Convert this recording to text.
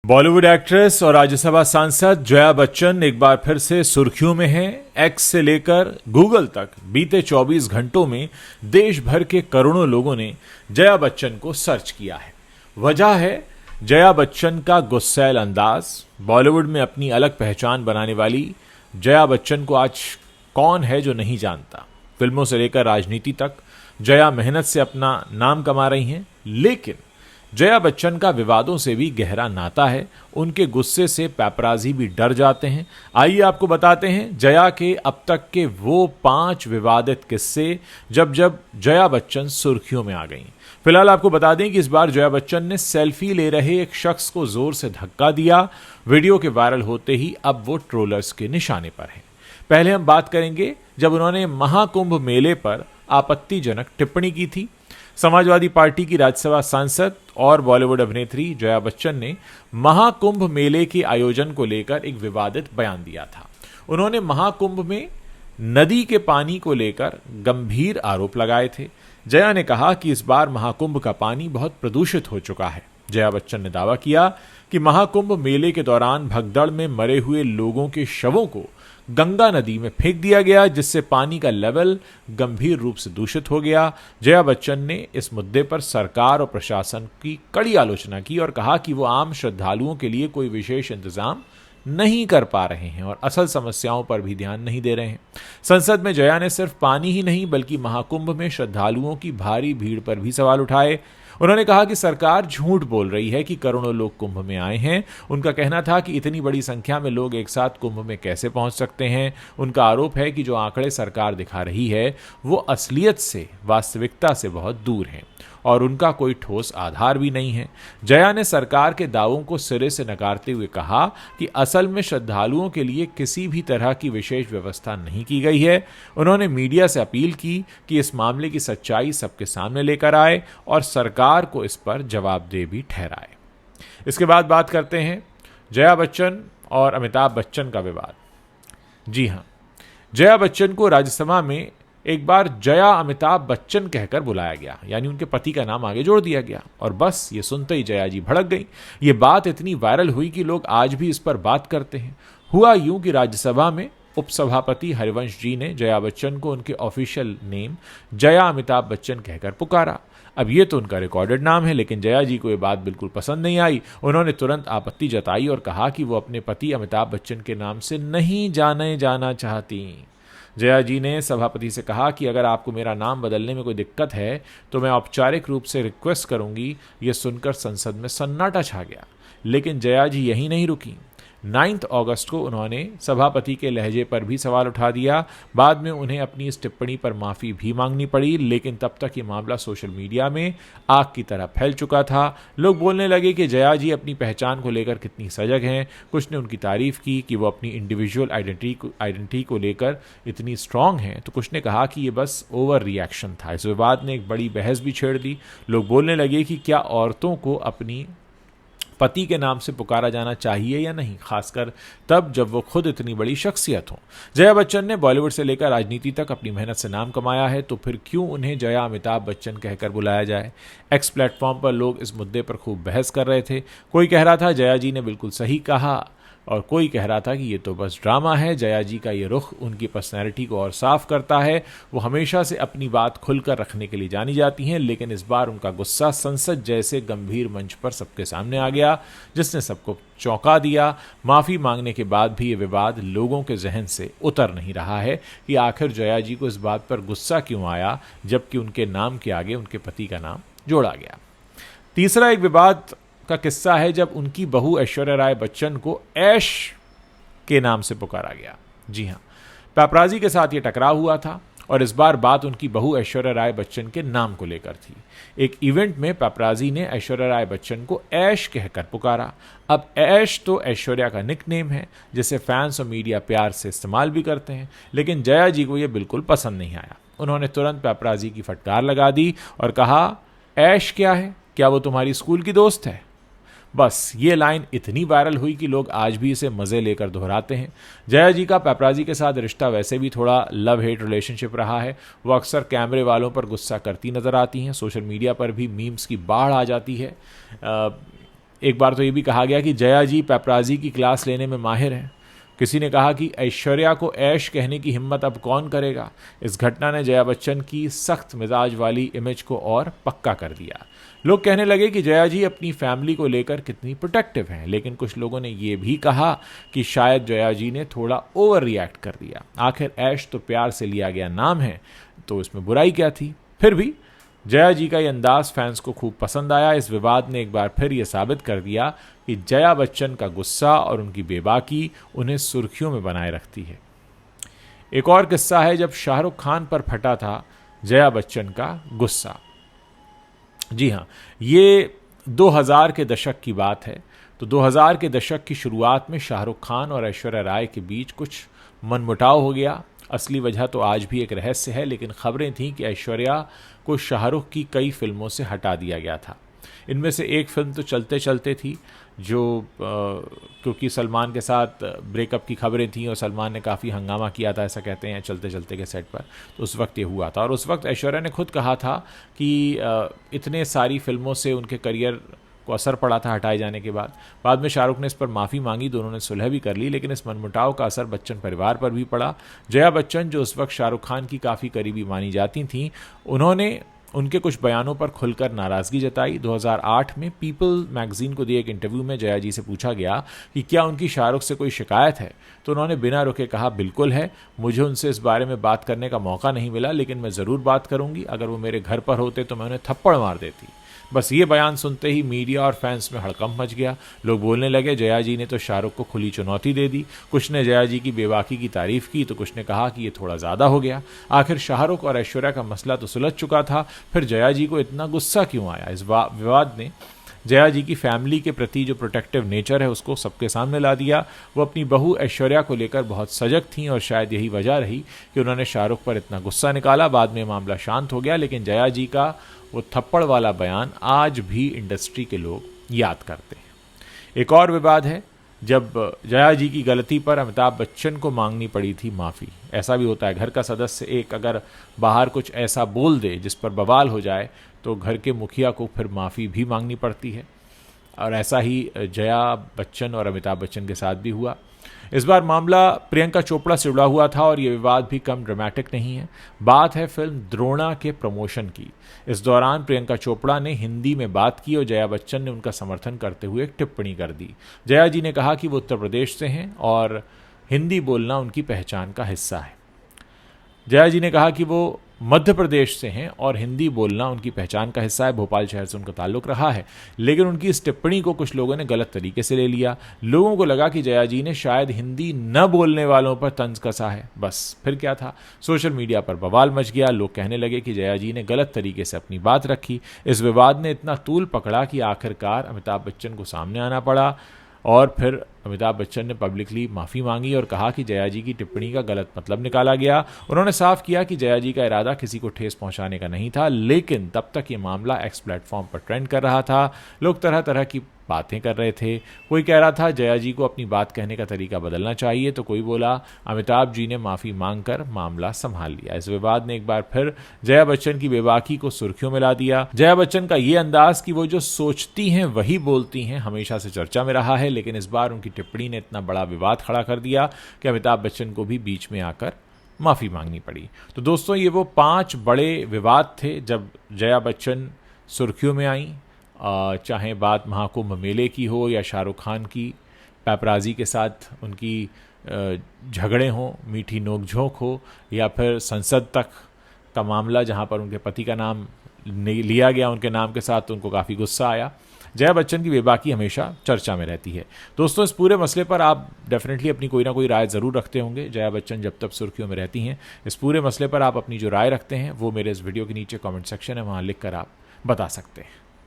Bollywood actress और राज्यसभा सांसद जया बच्चन एक बार फिर से सुर्खियों में हैं। एक्स से लेकर गूगल तक बीते 24 घंटों में देश भर के करोड़ों लोगों ने जया बच्चन को सर्च किया है। वजह है जया बच्चन का गुस्सैल अंदाज। बॉलीवुड में अपनी अलग पहचान बनाने वाली जया बच्चन को आज कौन है जो नहीं जानता। फिल्मों से लेकर राजनीति तक जया मेहनत से अपना नाम कमा रही हैं, लेकिन जया बच्चन का विवादों से भी गहरा नाता है। उनके गुस्से से पैपराजी भी डर जाते हैं। आइए आपको बताते हैं जया के अब तक के वो 5 विवादित किस्से जब जब जया बच्चन सुर्खियों में आ गईं। फिलहाल आपको बता दें कि इस बार जया बच्चन ने सेल्फी ले रहे एक शख्स को जोर से धक्का दिया। वीडियो के वायरल होते ही अब वो ट्रोलर्स के निशाने पर है। पहले हम बात करेंगे जब उन्होंने महाकुंभ मेले पर आपत्तिजनक टिप्पणी की थी। समाजवादी पार्टी की राज्यसभा सांसद और बॉलीवुड अभिनेत्री जया बच्चन ने महाकुंभ मेले के आयोजन को लेकर एक विवादित बयान दिया था। उन्होंने महाकुंभ में नदी के पानी को लेकर गंभीर आरोप लगाए थे। जया ने कहा कि इस बार महाकुंभ का पानी बहुत प्रदूषित हो चुका है। जया बच्चन ने दावा किया कि महाकुंभ मेले के दौरान भगदड़ में मरे हुए लोगों के शवों को गंगा नदी में फेंक दिया गया, जिससे पानी का लेवल गंभीर रूप से दूषित हो गया। जया बच्चन ने इस मुद्दे पर सरकार और प्रशासन की कड़ी आलोचना की और कहा कि वो आम श्रद्धालुओं के लिए कोई विशेष इंतजाम नहीं कर पा रहे हैं और असल समस्याओं पर भी ध्यान नहीं दे रहे हैं। संसद में जया ने सिर्फ पानी ही नहीं बल्कि महाकुंभ में श्रद्धालुओं की भारी भीड़ पर भी सवाल उठाए। उन्होंने कहा कि सरकार झूठ बोल रही है कि करोड़ों लोग कुंभ में आए हैं। उनका कहना था कि इतनी बड़ी संख्या में लोग एक साथ कुंभ में कैसे पहुंच सकते हैं। उनका आरोप है कि जो आंकड़े सरकार दिखा रही है वो असलियत से, वास्तविकता से बहुत दूर हैं और उनका कोई ठोस आधार भी नहीं है। जया ने सरकार के दावों को सिरे से नकारते हुए कहा कि असल में श्रद्धालुओं के लिए किसी भी तरह की विशेष व्यवस्था नहीं की गई है। उन्होंने मीडिया से अपील की कि इस मामले की सच्चाई सबके सामने लेकर आए और सरकार को इस पर जवाबदेह भी ठहराए। इसके बाद बात करते हैं जया बच्चन और अमिताभ बच्चन का विवाद। जी हां, जया बच्चन को राज्यसभा में एक बार जया अमिताभ बच्चन कहकर बुलाया गया, यानी उनके पति का नाम आगे जोड़ दिया गया और बस ये सुनते ही जया जी भड़क गई। ये बात इतनी वायरल हुई कि लोग आज भी इस पर बात करते हैं। हुआ यूं कि राज्यसभा में उपसभापति हरिवंश जी ने जया बच्चन को उनके ऑफिशियल नेम जया अमिताभ बच्चन कहकर पुकारा। अब ये तो उनका रिकॉर्डेड नाम है, लेकिन जया जी को ये बात बिल्कुल पसंद नहीं आई। उन्होंने तुरंत आपत्ति जताई और कहा कि वो अपने पति अमिताभ बच्चन के नाम से नहीं जाने जाना चाहती। जया जी ने सभापति से कहा कि अगर आपको मेरा नाम बदलने में कोई दिक्कत है तो मैं औपचारिक रूप से रिक्वेस्ट करूंगी। यह सुनकर संसद में सन्नाटा छा गया, लेकिन जया जी यहीं नहीं रुकी। 9 अगस्त को उन्होंने सभापति के लहजे पर भी सवाल उठा दिया। बाद में उन्हें अपनी इस टिप्पणी पर माफ़ी भी मांगनी पड़ी, लेकिन तब तक ये मामला सोशल मीडिया में आग की तरह फैल चुका था। लोग बोलने लगे कि जया जी अपनी पहचान को लेकर कितनी सजग हैं। कुछ ने उनकी तारीफ की कि वो अपनी इंडिविजुअल आइडेंटिटी को लेकर इतनी स्ट्रांग हैं, तो कुछ ने कहा कि ये बस ओवर रिएक्शन था। इस विवाद ने एक बड़ी बहस भी छेड़ दी। लोग बोलने लगे कि क्या औरतों को अपनी पति के नाम से पुकारा जाना चाहिए या नहीं, खासकर तब जब वो खुद इतनी बड़ी शख्सियत हो। जया बच्चन ने बॉलीवुड से लेकर राजनीति तक अपनी मेहनत से नाम कमाया है, तो फिर क्यों उन्हें जया अमिताभ बच्चन कहकर बुलाया जाए। एक्स प्लेटफॉर्म पर लोग इस मुद्दे पर खूब बहस कर रहे थे। कोई कह रहा था जया जी ने बिल्कुल सही कहा और कोई कह रहा था कि ये तो बस ड्रामा है। जया जी का ये रुख उनकी पर्सनैलिटी को और साफ करता है। वो हमेशा से अपनी बात खुलकर रखने के लिए जानी जाती हैं, लेकिन इस बार उनका गुस्सा संसद जैसे गंभीर मंच पर सबके सामने आ गया, जिसने सबको चौंका दिया। माफ़ी मांगने के बाद भी ये विवाद लोगों के जहन से उतर नहीं रहा है कि आखिर जया जी को इस बात पर गुस्सा क्यों आया, जबकि उनके नाम के आगे उनके पति का नाम जोड़ा गया। तीसरा एक विवाद का किस्सा है जब उनकी बहू ऐश्वर्या राय बच्चन को ऐश के नाम से पुकारा गया। जी हां, पैपराजी के साथ ये टकराव हुआ था और इस बार बात उनकी बहू ऐश्वर्या राय बच्चन के नाम को लेकर थी। एक इवेंट में पैपराजी ने ऐश्वर्या राय बच्चन को ऐश कहकर पुकारा। अब ऐश तो ऐश्वर्या का निकनेम है, जिसे फैंस और मीडिया प्यार से इस्तेमाल भी करते हैं, लेकिन जया जी को यह बिल्कुल पसंद नहीं आया। उन्होंने तुरंत पैपराजी की फटकार लगा दी और कहा, ऐश क्या है, क्या वो तुम्हारी स्कूल की दोस्त है। बस ये लाइन इतनी वायरल हुई कि लोग आज भी इसे मज़े लेकर दोहराते हैं। जया जी का पैपराजी के साथ रिश्ता वैसे भी थोड़ा लव हेट रिलेशनशिप रहा है। वो अक्सर कैमरे वालों पर गुस्सा करती नज़र आती हैं। सोशल मीडिया पर भी मीम्स की बाढ़ आ जाती है। एक बार तो ये भी कहा गया कि जया जी पेपराजी की क्लास लेने में माहिर हैं। किसी ने कहा कि ऐश्वर्या को ऐश कहने की हिम्मत अब कौन करेगा। इस घटना ने जया बच्चन की सख्त मिजाज वाली इमेज को और पक्का कर दिया। लोग कहने लगे कि जया जी अपनी फैमिली को लेकर कितनी प्रोटेक्टिव हैं, लेकिन कुछ लोगों ने यह भी कहा कि शायद जया जी ने थोड़ा ओवर रिएक्ट कर दिया। आखिर ऐश तो प्यार से लिया गया नाम है, तो इसमें बुराई क्या थी। फिर भी जया जी का ये अंदाज फैंस को खूब पसंद आया। इस विवाद ने एक बार फिर यह साबित कर दिया कि जया बच्चन का गुस्सा और उनकी बेबाकी उन्हें सुर्खियों में बनाए रखती है। एक और किस्सा है जब शाहरुख खान पर फटा था जया बच्चन का गुस्सा। जी हाँ, ये 2000 के दशक की बात है। तो 2000 के दशक की शुरुआत में शाहरुख खान और ऐश्वर्या राय के बीच कुछ मनमुटाव हो गया। असली वजह तो आज भी एक रहस्य है, लेकिन खबरें थीं कि ऐश्वर्या को शाहरुख की कई फिल्मों से हटा दिया गया था। इनमें से एक फिल्म तो चलते चलते थी, जो क्योंकि सलमान के साथ ब्रेकअप की खबरें थीं और सलमान ने काफ़ी हंगामा किया था, ऐसा कहते हैं, चलते चलते के सेट पर। तो उस वक्त ये हुआ था और उस वक्त ऐश्वर्या ने खुद कहा था कि इतने सारी फिल्मों से उनके करियर को असर पड़ा था हटाए जाने के बाद में शाहरुख ने इस पर माफ़ी मांगी, दोनों ने सुलह भी कर ली, लेकिन इस मनमुटाव का असर बच्चन परिवार पर भी पड़ा। जया बच्चन, जो उस वक्त शाहरुख खान की काफ़ी करीबी मानी जाती थीं, उन्होंने उनके कुछ बयानों पर खुलकर नाराज़गी जताई। 2008 में पीपल मैगजीन को दिए एक इंटरव्यू में जया जी से पूछा गया कि क्या उनकी शाहरुख से कोई शिकायत है, तो उन्होंने बिना रुके कहा, बिल्कुल है, मुझे उनसे इस बारे में बात करने का मौका नहीं मिला, लेकिन मैं ज़रूर बात करूंगी। अगर वो मेरे घर पर होते तो मैं उन्हें थप्पड़ मार देती। बस ये बयान सुनते ही मीडिया और फैंस में हड़कंप मच गया। लोग बोलने लगे जया जी ने तो शाहरुख को खुली चुनौती दे दी। कुछ ने जया जी की बेबाकी की तारीफ की, तो कुछ ने कहा कि ये थोड़ा ज़्यादा हो गया। आखिर शाहरुख और ऐश्वर्या का मसला तो सुलझ चुका था, फिर जया जी को इतना गुस्सा क्यों आया। इस विवाद ने जया जी की फैमिली के प्रति जो प्रोटेक्टिव नेचर है उसको सबके सामने ला दिया। वो अपनी बहू ऐश्वर्या को लेकर बहुत सजग थीं और शायद यही वजह रही कि उन्होंने शाहरुख पर इतना गुस्सा निकाला। बाद में मामला शांत हो गया, लेकिन जया जी का वो थप्पड़ वाला बयान आज भी इंडस्ट्री के लोग याद करते हैं। एक और विवाद है जब जया जी की गलती पर अमिताभ बच्चन को मांगनी पड़ी थी माफ़ी। ऐसा भी होता है, घर का सदस्य एक अगर बाहर कुछ ऐसा बोल दे जिस पर बवाल हो जाए तो घर के मुखिया को फिर माफ़ी भी मांगनी पड़ती है, और ऐसा ही जया बच्चन और अमिताभ बच्चन के साथ भी हुआ। इस बार मामला प्रियंका चोपड़ा से जुड़ा हुआ था और ये विवाद भी कम ड्रामेटिक नहीं है। बात है फिल्म द्रोणा के प्रमोशन की। इस दौरान प्रियंका चोपड़ा ने हिंदी में बात की और जया बच्चन ने उनका समर्थन करते हुए एक टिप्पणी कर दी। जया जी ने कहा कि वो उत्तर प्रदेश से हैं और हिंदी बोलना उनकी पहचान का हिस्सा है। जया जी ने कहा कि वो मध्य प्रदेश से हैं और हिंदी बोलना उनकी पहचान का हिस्सा है। भोपाल शहर से उनका ताल्लुक रहा है, लेकिन उनकी इस टिप्पणी को कुछ लोगों ने गलत तरीके से ले लिया। लोगों को लगा कि जया जी ने शायद हिंदी न बोलने वालों पर तंज कसा है। बस फिर क्या था, सोशल मीडिया पर बवाल मच गया। लोग कहने लगे कि जया जी ने गलत तरीके से अपनी बात रखी। इस विवाद ने इतना तूल पकड़ा कि आखिरकार अमिताभ बच्चन को सामने आना पड़ा और फिर अमिताभ बच्चन ने पब्लिकली माफ़ी मांगी और कहा कि जया जी की टिप्पणी का गलत मतलब निकाला गया। उन्होंने साफ किया कि जया जी का इरादा किसी को ठेस पहुंचाने का नहीं था, लेकिन तब तक ये मामला एक्स प्लेटफॉर्म पर ट्रेंड कर रहा था। लोग तरह तरह की बातें कर रहे थे। कोई कह रहा था जया जी को अपनी बात कहने का तरीका बदलना चाहिए, तो कोई बोला अमिताभ जी ने माफ़ी मांगकर मामला संभाल लिया। इस विवाद ने एक बार फिर जया बच्चन की बेबाकी को सुर्खियों में ला दिया। जया बच्चन का ये अंदाज कि वो जो सोचती हैं वही बोलती हैं हमेशा से चर्चा में रहा है, लेकिन इस बार उनकी टिप्पणी ने इतना बड़ा विवाद खड़ा कर दिया कि अमिताभ बच्चन को भी बीच में आकर माफ़ी मांगनी पड़ी। तो दोस्तों, ये वो 5 बड़े विवाद थे जब जया बच्चन सुर्खियों में आई। चाहे बात महाकुंभ मेले की हो या शाहरुख खान की पैपराजी के साथ उनकी झगड़े हों, मीठी नोकझोंक हो, या फिर संसद तक का मामला जहां पर उनके पति का नाम लिया गया उनके नाम के साथ, तो उनको काफ़ी गुस्सा आया। जया बच्चन की बेबाकी हमेशा चर्चा में रहती है। दोस्तों, इस पूरे मसले पर आप डेफिनेटली अपनी कोई ना कोई राय ज़रूर रखते होंगे। जया बच्चन जब तक सुर्खियों में रहती हैं, इस पूरे मसले पर आप अपनी जो राय रखते हैं वो मेरे इस वीडियो के नीचे कमेंट सेक्शन है, वहाँ लिख कर आप बता सकते हैं।